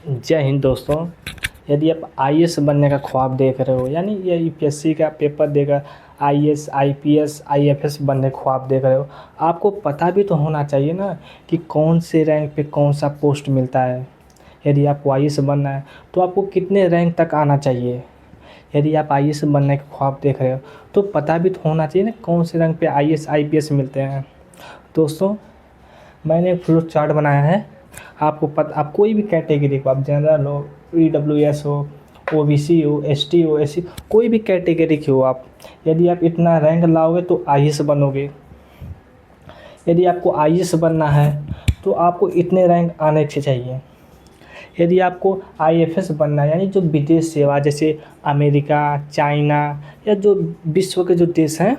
जय हिंद दोस्तों। यदि आप आईएएस बनने का ख्वाब देख रहे हो, यानी ये यूपीएससी का पेपर देकर आईएएस, आईपीएस, आईएफएस बनने का ख्वाब देख रहे हो, आपको पता भी तो होना चाहिए ना कि कौन से रैंक पे कौन सा पोस्ट मिलता है। यदि आपको आईएएस बनना है तो आपको कितने रैंक तक आना चाहिए। यदि आप आईएएस बनने का ख्वाब देख रहे हो तो पता भी तो होना चाहिए ना कौन से रैंक पे आईएएस, आईपीएस मिलते हैं। दोस्तों, मैंने एक फ्लो चार्ट बनाया है। आप कोई भी कैटेगरी को, आप जनरल हो, ईडब्ल्यूएस हो, ओबीसी हो, एसटी हो, एससी, कोई भी कैटेगरी के हो आप, यदि आप इतना रैंक लाओगे तो आईएएस बनोगे। यदि आपको आईएएस बनना है तो आपको इतने रैंक आने के चाहिए। यदि आपको आईएफएस बनना है, यानी जो विदेश सेवा, जैसे अमेरिका, चाइना या जो विश्व के जो देश हैं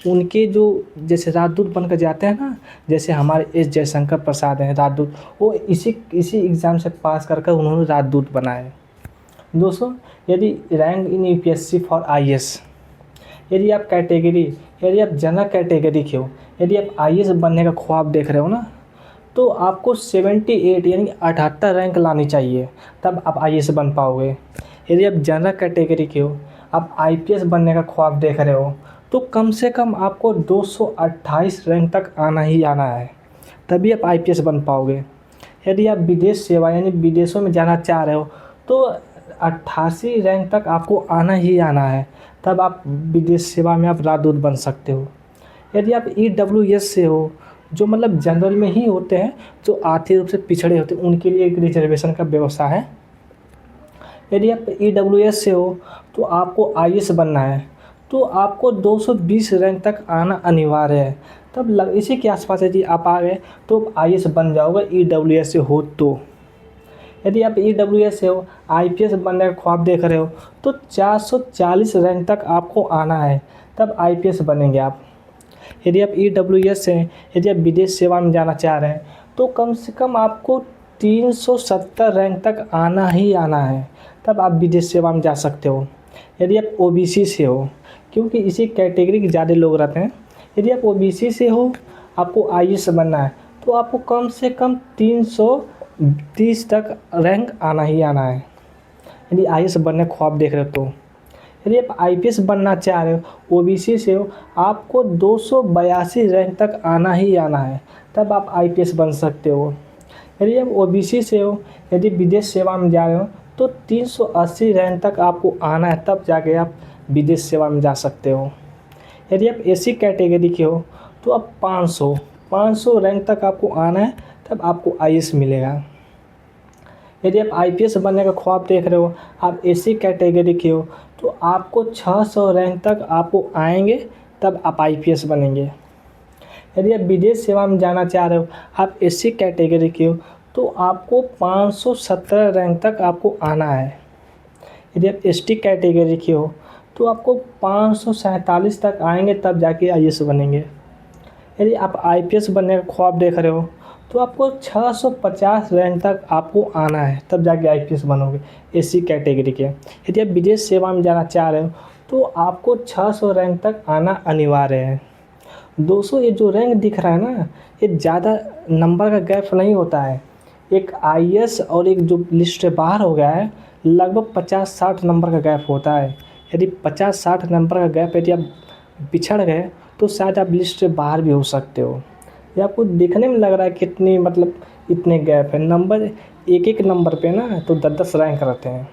उनके जो जैसे राजदूत बनकर जाते हैं ना, जैसे हमारे एस जयशंकर प्रसाद हैं राजदूत, वो इसी एग्ज़ाम से पास कर कर उन्होंने राजदूत बनाए। दोस्तों, यदि rank in UPSC for IAS, यदि आप यदि आप जनरल कैटेगरी के हो, यदि आप आईएएस बनने का ख्वाब देख रहे हो ना, तो आपको 78 यानी 78 रैंक लानी चाहिए, तब आप आईएएस बन पाओगे। यदि आप जनरल कैटेगरी के हो, आप आईपीएस बनने का ख्वाब देख रहे हो, तो कम से कम आपको 228 रैंक तक आना ही आना है, तभी आप आईपीएस बन पाओगे। यदि आप विदेश सेवा यानी विदेशों में जाना चाह रहे हो, तो 88 रैंक तक आपको आना ही आना है, तब आप विदेश सेवा में आप राजदूत बन सकते हो। यदि आप ईडब्ल्यूएस से हो, जो मतलब जनरल में ही होते हैं, जो आर्थिक रूप से पिछड़े होते हैं, उनके लिए एक रिजर्वेशन का व्यवस्था है। यदि आप ईडब्ल्यूएस से हो तो आपको आईएएस बनना है, तो आपको 220 रैंक तक आना अनिवार्य है, तब इसी के आसपास यदि आप आ गए तो आईएएस बन जाओगे ईडब्ल्यूएस से हो तो। यदि आप ईडब्ल्यूएस से हो, आईपीएस बनने का ख्वाब देख रहे हो, तो 440 रैंक तक आपको आना है, तब आईपीएस बनेंगे आप। यदि आप ईडब्ल्यूएस से, यदि आप विदेश सेवा में जाना चाह रहे हैं, तो कम से कम आपको 370 रैंक तक आना ही आना है, तब आप विदेश सेवा में जा सकते हो। यदि आप ओबीसी से हो, क्योंकि इसी कैटेगरी के ज़्यादा लोग रहते हैं, यदि आप ओबीसी से हो, आपको आईएएस बनना है, तो आपको कम से कम 330 तक रैंक आना ही आना है, यदि आईएएस बनने का ख्वाब देख रहे हो तो। यदि आप आईपीएस बनना चाह रहे हो, ओबीसी से हो, आपको 282 रैंक तक आना ही आना है, तब आप आईपीएस बन सकते हो। यदि आप ओबीसी से हो, यदि विदेश सेवा में जा रहे हो, तो 380 रैंक तक आपको आना है, तब जाके आप विदेश सेवा में जा सकते हो। यदि आप एससी कैटेगरी के हो, तो आप 500 रैंक तक आपको आना है, तब आपको आईएएस मिलेगा। यदि आप आईपीएस बनने का ख्वाब देख रहे हो, आप एससी कैटेगरी के हो, तो आपको 600 रैंक तक आपको आएंगे, तब आप आईपीएस बनेंगे। यदि आप विदेश सेवा में जाना चाह रहे हो, आप एससी कैटेगरी के हो, तो आपको 517 रैंक तक आपको आना है। यदि आप एसटी कैटेगरी के हो, तो आपको 547 तक आएंगे, तब जाके आईएएस बनेंगे। यदि आप आईपीएस बनने का ख्वाब देख रहे हो, तो आपको 650 रैंक तक आपको आना है, तब जाके आईपीएस बनोगे एससी कैटेगरी के। यदि आप विदेश सेवा में जाना चाह रहे हो, तो आपको 600 रैंक तक आना अनिवार्य है। दोस्तों, ये जो रैंक दिख रहा है ना, ये ज़्यादा नंबर का गैप नहीं होता है। एक आईएएस और एक जो लिस्ट से बाहर हो गया है, लगभग 50-60 नंबर का गैप होता है। यदि 50-60 नंबर का गैप यदि आप पिछड़ गए, तो शायद आप लिस्ट से बाहर भी हो सकते हो। ये आपको देखने में लग रहा है कितनी मतलब इतने गैप है, नंबर एक नंबर पे ना तो 10-10 रैंक रहते हैं।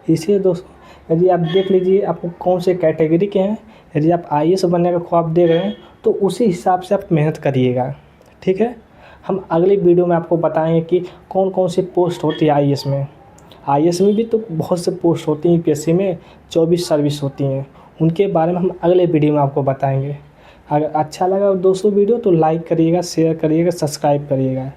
इसलिए दोस्तों, यदि आप देख लीजिए आपको कौन से कैटेगरी के हैं। यदि आप आईएएस बनने का ख्वाब देख रहे हैं, तो उसी हिसाब से आप मेहनत करिएगा, ठीक है। हम अगली वीडियो में आपको बताएंगे कि कौन कौन सी पोस्ट होती है आईएएस में। आईएएस में भी तो बहुत से पोस्ट होती हैं, यूपीएससी में 24 सर्विस होती हैं, उनके बारे में हम अगले वीडियो में आपको बताएंगे। अगर अच्छा लगा दोस्तों वीडियो, तो लाइक करिएगा, शेयर करिएगा, सब्सक्राइब करिएगा।